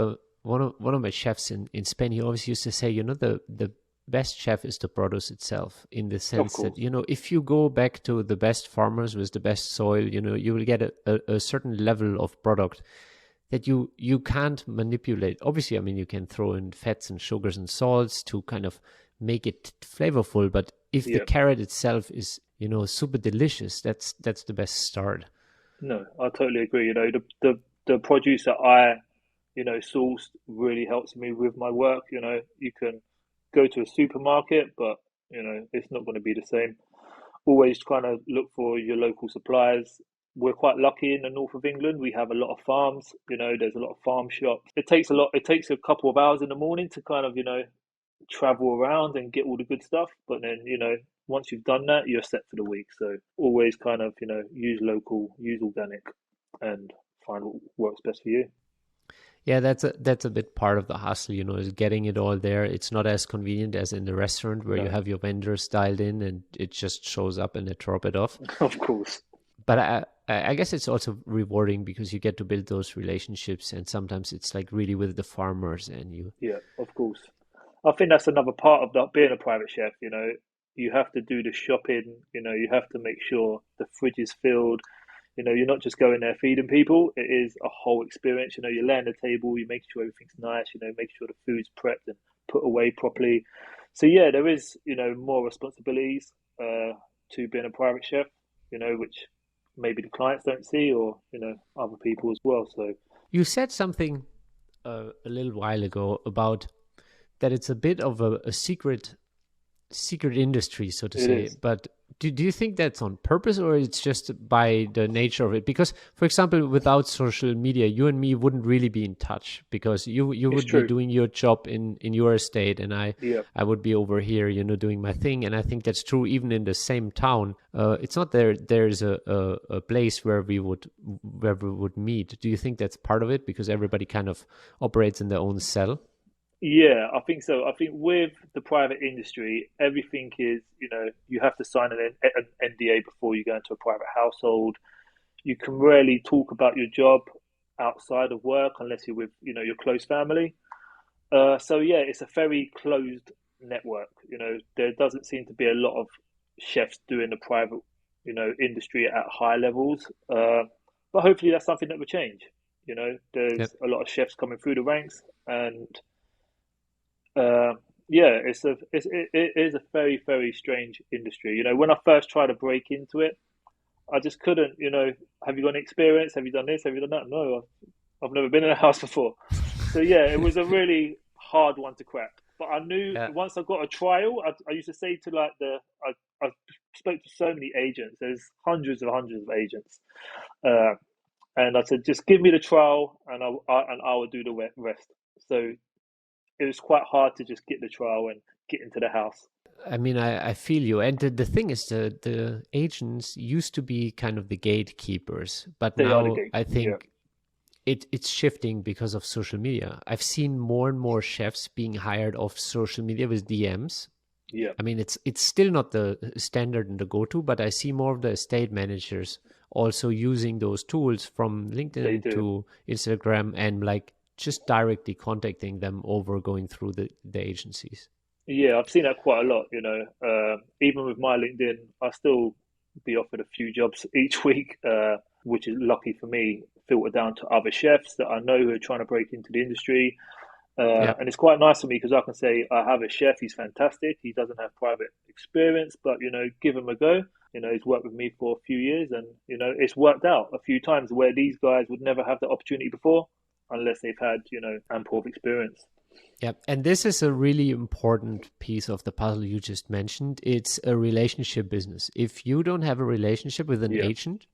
one of my chefs in Spain, he always used to say, the best chef is the produce itself, in the Of sense that, course. if you go back to the best farmers with the best soil, you will get a certain level of product that you can't manipulate. Obviously, I mean, you can throw in fats and sugars and salts to kind of make it flavorful, but if the Yeah. carrot itself is, super delicious, that's the best start. No, I totally agree. The produce that I sourced really helps me with my work. You can go to a supermarket, but It's not going to be the same. Always kind of look for your local suppliers. We're quite lucky in the north of England. We have a lot of farms. There's a lot of farm shops. It takes a couple of hours in the morning to kind of travel around and get all the good stuff. But then once you've done that, you're set for the week. So always kind of use local, use organic, and find what works best for you. Yeah, that's a bit part of the hustle, is getting it all there. It's not as convenient as in the restaurant where you have your vendors dialed in and it just shows up and they drop it off. Of course. But I guess it's also rewarding because you get to build those relationships, and sometimes it's like really with the farmers and you. Yeah, of course. I think that's another part of being a private chef. You have to do the shopping. You have to make sure the fridge is filled. You're not just going there feeding people. It is a whole experience. You're laying the table, you make sure everything's nice, make sure the food's prepped and put away properly. So yeah, there is, more responsibilities to being a private chef, which maybe the clients don't see, or, other people as well. So you said something a little while ago about that it's a bit of a secret industry, so to say. But do you think that's on purpose, or it's just by the nature of it? Because, for example, without social media, you and me wouldn't really be in touch, because you would be doing your job in your estate, and I would be over here, doing my thing. And I think that's true even in the same town. It's not there's a place where we would meet. Do you think that's part of it, because everybody kind of operates in their own cell? Yeah, I think so. I think with the private industry, everything is, you have to sign an NDA before you go into a private household. You can rarely talk about your job outside of work unless you're with, your close family. So yeah, it's a very closed network. There doesn't seem to be a lot of chefs doing the private, industry at high levels. But hopefully that's something that will change. There's a lot of chefs coming through the ranks, and yeah, it is a very, very strange industry. When I first tried to break into it, I just couldn't. Have you got any experience? Have you done this? Have you done that? No, I've never been in a house before. So yeah, it was a really hard one to crack. But I knew once I got a trial, I used to say to I spoke to so many agents. There's hundreds of agents, and I said, just give me the trial, and I will do the rest. So it was quite hard to just get the trial and get into the house. I mean, I feel you. And the thing is, the agents used to be kind of the gatekeepers, but now I think it's shifting because of social media. I've seen more and more chefs being hired off social media with DMs. Yeah. I mean, it's still not the standard and the go-to, but I see more of the estate managers also using those tools from LinkedIn to Instagram, and like just directly contacting them over going through the agencies. Yeah, I've seen that quite a lot, even with my LinkedIn, I still be offered a few jobs each week, which is lucky for me, filter down to other chefs that I know who are trying to break into the industry. And it's quite nice for me because I can say, I have a chef, he's fantastic. He doesn't have private experience, but, give him a go. He's worked with me for a few years, and, it's worked out a few times where these guys would never have the opportunity before unless they've had, ample of experience. Yeah, and this is a really important piece of the puzzle you just mentioned. It's a relationship business. If you don't have a relationship with an agent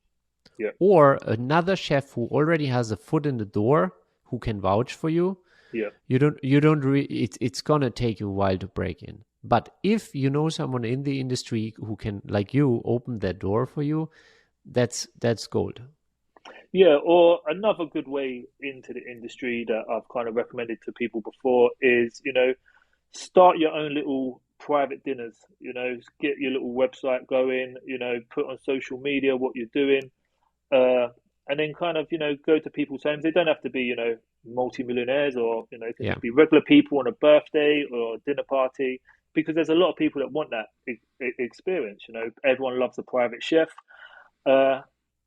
or another chef who already has a foot in the door, who can vouch for you, it's gonna take you a while to break in. But if you know someone in the industry who can, like you, open that door for you, that's gold. Yeah, or another good way into the industry that I've kind of recommended to people before is, start your own little private dinners, get your little website going, put on social media what you're doing, and then kind of, go to people's homes. They don't have to be, multi-millionaires, or, it can just be regular people on a birthday or a dinner party, because there's a lot of people that want that experience. Everyone loves a private chef.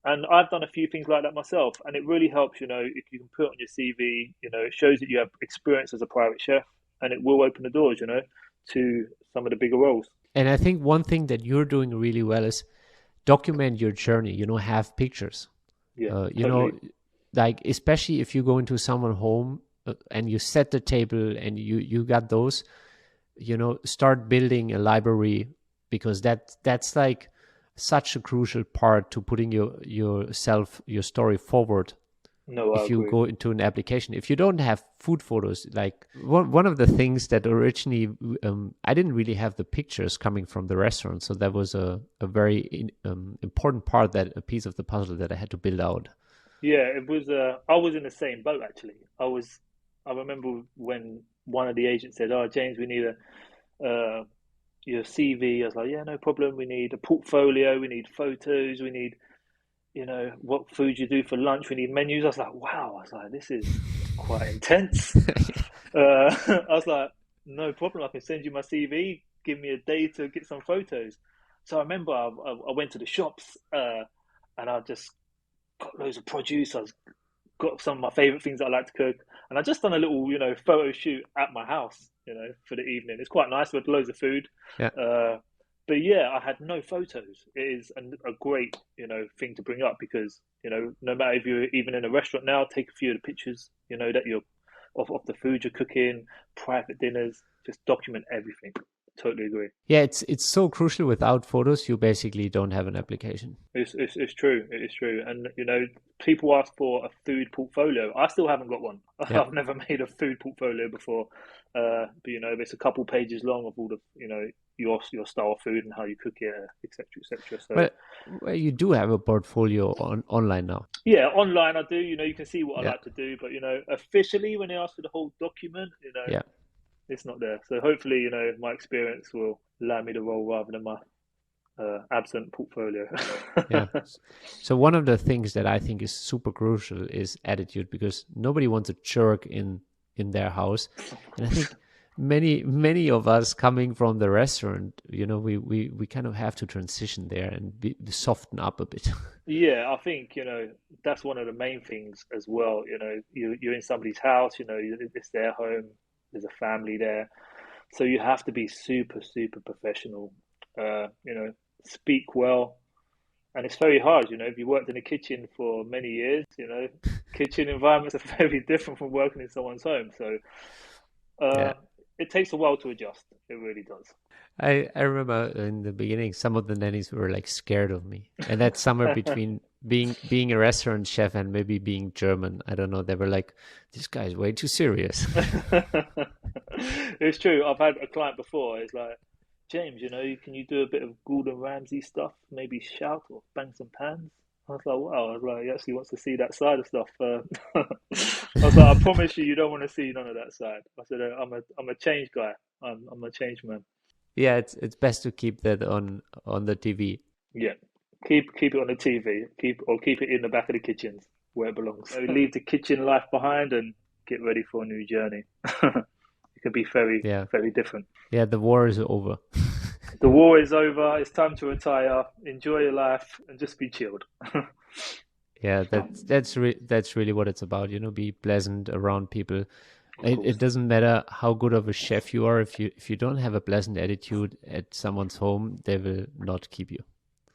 And I've done a few things like that myself, and it really helps, if you can put on your CV, it shows that you have experience as a private chef, and it will open the doors, to some of the bigger roles. And I think one thing that you're doing really well is document your journey, have pictures. Yeah, totally. Like, especially if you go into someone's home and you set the table and you got those, start building a library, because that's like such a crucial part to putting your story forward. No, I If you agree. go into an application, if you don't have food photos, like one of the things that originally I didn't really have the pictures coming from the restaurant, so that was a very important part, that a piece of the puzzle that I had to build out. Yeah, it was. I was in the same boat actually. I remember when one of the agents said, "Oh, James, we need your CV." I was like, "Yeah, no problem. We need a portfolio. We need photos. We need, what food you do for lunch. We need menus." I was like, "Wow." I was like, "This is quite intense." I was like, "No problem. I can send you my CV. Give me a day to get some photos." So I remember I went to the shops and I just got loads of produce. I got some of my favorite things that I like to cook, and I just done a little, photo shoot at my house, for the evening. It's quite nice with loads of food. Yeah. Uh, but yeah, I had no photos. It is a great, thing to bring up because, no matter if you're even in a restaurant now, take a few of the pictures, that you're of the food you're cooking, private dinners, just document everything. Totally agree. Yeah, it's so crucial. Without photos, you basically don't have an application. It's true. It is true. And, people ask for a food portfolio. I still haven't got one. Yeah. I've never made a food portfolio before. But, it's a couple pages long of all the, your style of food and how you cook it, etc., etc. So, Well, you do have a portfolio online now. yeah, online I do. You can see what I Yeah. like to do. But, officially when they ask for the whole document, Yeah. it's not there. So hopefully, my experience will allow me the role rather than my absent portfolio. Yeah. So one of the things that I think is super crucial is attitude, because nobody wants a jerk in their house. And I think many of us coming from the restaurant, we kind of have to transition there and soften up a bit. Yeah, I think, that's one of the main things as well. You're in somebody's house, it's their home, there's a family there. So you have to be super, super professional, speak well. And it's very hard, if you worked in a kitchen for many years, kitchen environments are very different from working in someone's home. So Yeah. uh, it takes a while to adjust. It really does. I remember in the beginning, some of the nannies were like scared of me, and that's somewhere between being a restaurant chef and maybe being German. I don't know. They were like, "This guy's way too serious." It's true. I've had a client before. It's like, James, can you do a bit of Gordon Ramsay stuff? Maybe shout or bang some pans. I was like, wow. I was like, he actually wants to see that side of stuff. I was like, I promise you, you don't want to see none of that side. I said, I'm a change guy. I'm a change man. Yeah, it's best to keep that on the TV. Yeah, keep it on the TV. Keep it in the back of the kitchens where it belongs. So leave the kitchen life behind and get ready for a new journey. It can be very, Yeah, very different. yeah. The war is over. The war is over. It's time to retire. Enjoy your life and just be chilled. Yeah, that's really what it's about. Be pleasant around people. Of It course. doesn't matter how good of a chef you are. If you don't have a pleasant attitude at someone's home, they will not keep you.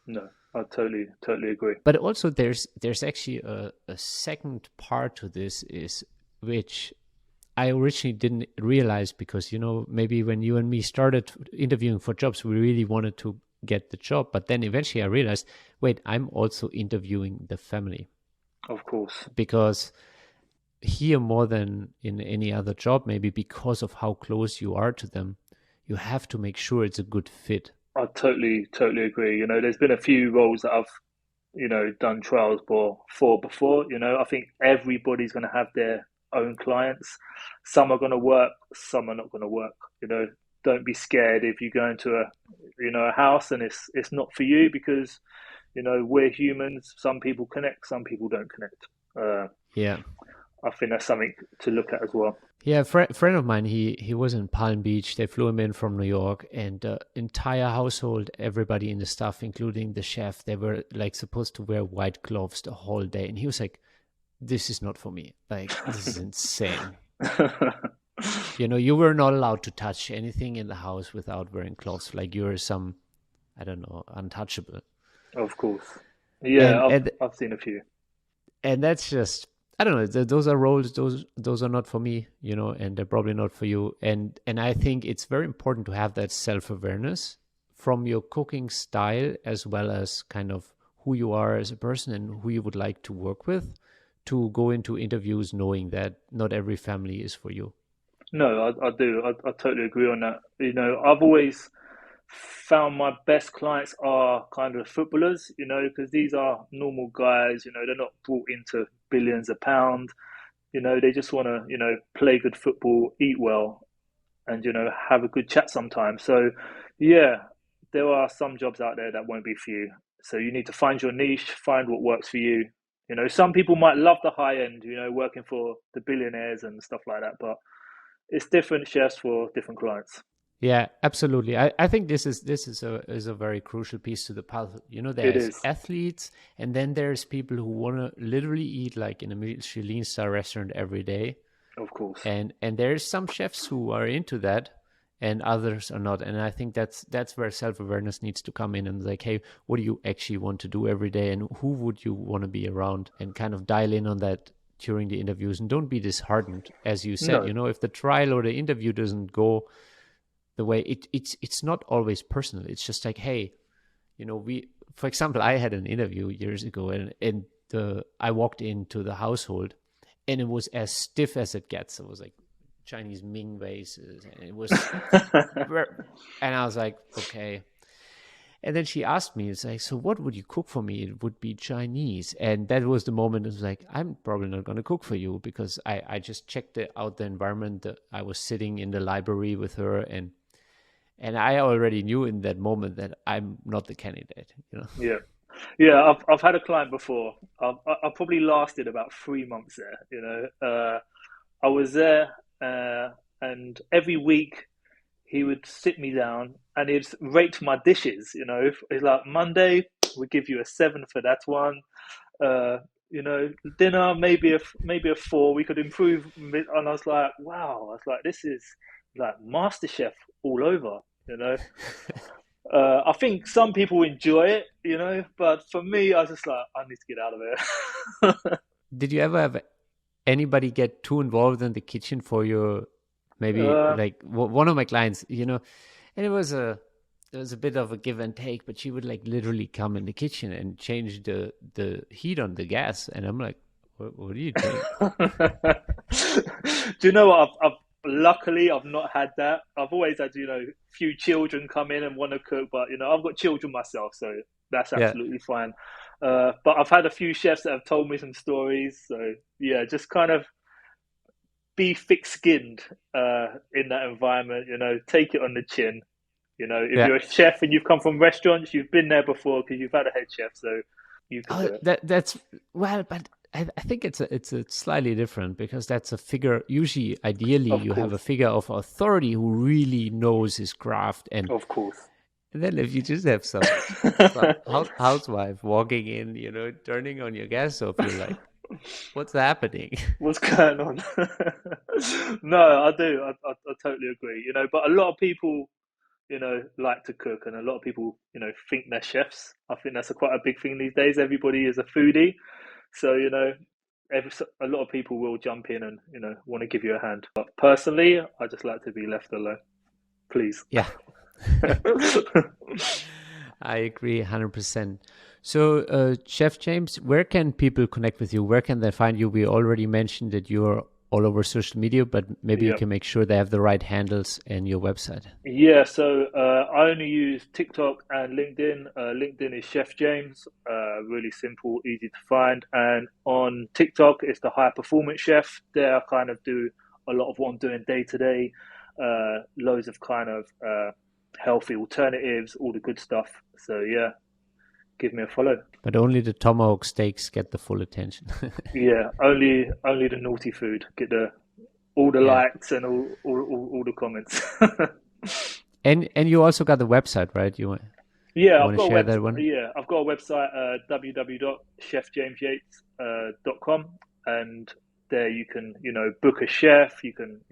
No, I totally agree. But also there's actually a second part to this, is which I originally didn't realize, because maybe when you and me started interviewing for jobs, we really wanted to get the job, but then eventually I realized, wait, I'm also interviewing the family, Of course. because here, more than in any other job, maybe because of how close you are to them, you have to make sure it's a good fit. I totally agree. There's been a few roles that I've, done trials for before. I think everybody's going to have their own clients. Some are going to work, some are not going to work. Don't be scared if you go into a house and it's not for you, because, we're humans. Some people connect, some people don't connect. Yeah. I think that's something to look at as well. Yeah, friend of mine, he was in Palm Beach. They flew him in from New York, and the entire household, everybody in the staff, including the chef, they were like supposed to wear white gloves the whole day. And he was like, "This is not for me. Like, this is insane." You were not allowed to touch anything in the house without wearing gloves. Like you're some, I don't know, untouchable. Of course. And Yeah, and I've seen a few. and that's just, I don't know. Those are roles. Those are not for me, and they're probably not for you. And I think it's very important to have that self-awareness from your cooking style, as well as kind of who you are as a person and who you would like to work with, to go into interviews knowing that not every family is for you. No, I do. I totally agree on that. I've always found my best clients are kind of footballers, because these are normal guys, they're not brought into billions of pounds. They just want to, play good football, eat well, and, have a good chat sometimes. So, yeah, there are some jobs out there that won't be for you. So you need to find your niche, find what works for you. Some people might love the high end, working for the billionaires and stuff like that, but it's different chefs for different clients. Yeah, absolutely. I think this is a very crucial piece to the puzzle. It There's is, athletes, and then there's people who want to literally eat like in a Michelin Star restaurant every day. of course. And there's some chefs who are into that, and others are not. And I think that's where self-awareness needs to come in, and like, hey, what do you actually want to do every day, and who would you want to be around, and kind of dial in on that during the interviews, and don't be disheartened, as you said. No, If the trial or the interview doesn't go the way, it's not always personal. It's just like, hey, we, for example, I had an interview years ago, and I walked into the household, and it was as stiff as it gets. It was like Chinese Ming vases, and it was, and I was like, okay. And then she asked me, it's like, so what would you cook for me? It would be Chinese. And that was the moment. It was like, I'm probably not going to cook for you, because I just checked out the environment. I was sitting in the library with her, and I already knew in that moment that I'm not the candidate. yeah, yeah. I've had a client before. I probably lasted about 3 months there. I was there, and every week he would sit me down and he'd rate my dishes. It's like Monday we give you a 7 for that one. Uh, Dinner maybe a 4. We could improve, and I was like, wow. I was like, this is like MasterChef all over. You know. I think some people enjoy it, but for me, I was just like, I need to get out of here. Did you ever have anybody get too involved in the kitchen for your, maybe uh, like one of my clients, and it was a bit of a give and take, but she would like literally come in the kitchen and change the heat on the gas, and I'm like, what are you doing? Do you know what? I've luckily I've not had that. I've always had few children come in and want to cook, but I've got children myself, so that's Yeah. absolutely fine. But I've had a few chefs that have told me some stories, so yeah, just kind of be thick-skinned in that environment. Take it on the chin. If Yeah. you're a chef and you've come from restaurants, you've been there before because you've had a head chef, so you can do Oh, it. that's well, but I think it's a slightly different, because that's a figure. Usually, ideally, Of you have a course, figure of authority who really knows his craft, of course. and then if you just have some housewife walking in, turning on your gas stove, you're like, what's happening? What's going on? No, I do. I totally agree. But a lot of people, like to cook, and a lot of people, think they're chefs. I think that's quite a big thing these days. Everybody is a foodie, so a lot of people will jump in and want to give you a hand. But personally, I just like to be left alone, please. Yeah. I agree 100%. So, Chef James, where can people connect with you? Where can they find you? We already mentioned that you're all over social media, but maybe you Yeah. can make sure they have the right handles and your website. Yeah, so I only use TikTok and LinkedIn. LinkedIn is Chef James, really simple, easy to find. And on TikTok, it's the High Performance Chef. There, I kind of do a lot of what I'm doing day to day, loads of kind of healthy alternatives, all the good stuff. So yeah, give me a follow. But only the tomahawk steaks get the full attention. Yeah, only the naughty food get all the Yeah. likes and all the comments. And you also got the website, right? You Yeah, want to share that one? I've got a website, www.chefjamesyates.com, and there you can, book a chef. You can,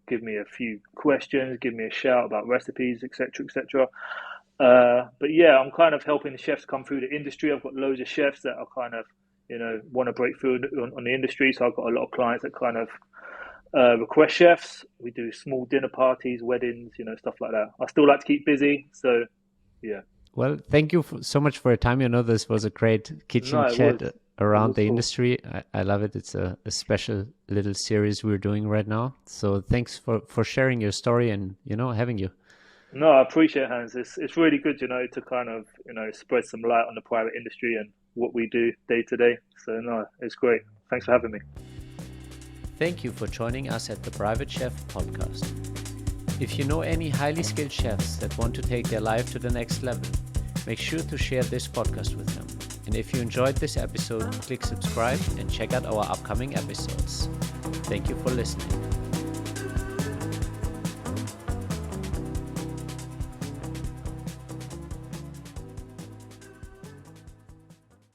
give me a few questions, give me a shout about recipes, etc., etc. But yeah, I'm kind of helping the chefs come through the industry. I've got loads of chefs that are kind of, want to break through on the industry. So I've got a lot of clients that kind of request chefs. We do small dinner parties, weddings, stuff like that. I still like to keep busy, so yeah. Well, thank you so much for your time. This was a great kitchen chat around the industry. I love it. It's a special little series we're doing right now. So thanks for sharing your story and, having you. No, I appreciate it, Hans. It's really good, to kind of, spread some light on the private industry and what we do day to day. So no, it's great. Thanks for having me. Thank you for joining us at the Private Chef podcast. If you know any highly skilled chefs that want to take their life to the next level, make sure to share this podcast with them. And if you enjoyed this episode, click subscribe and check out our upcoming episodes. Thank you for listening.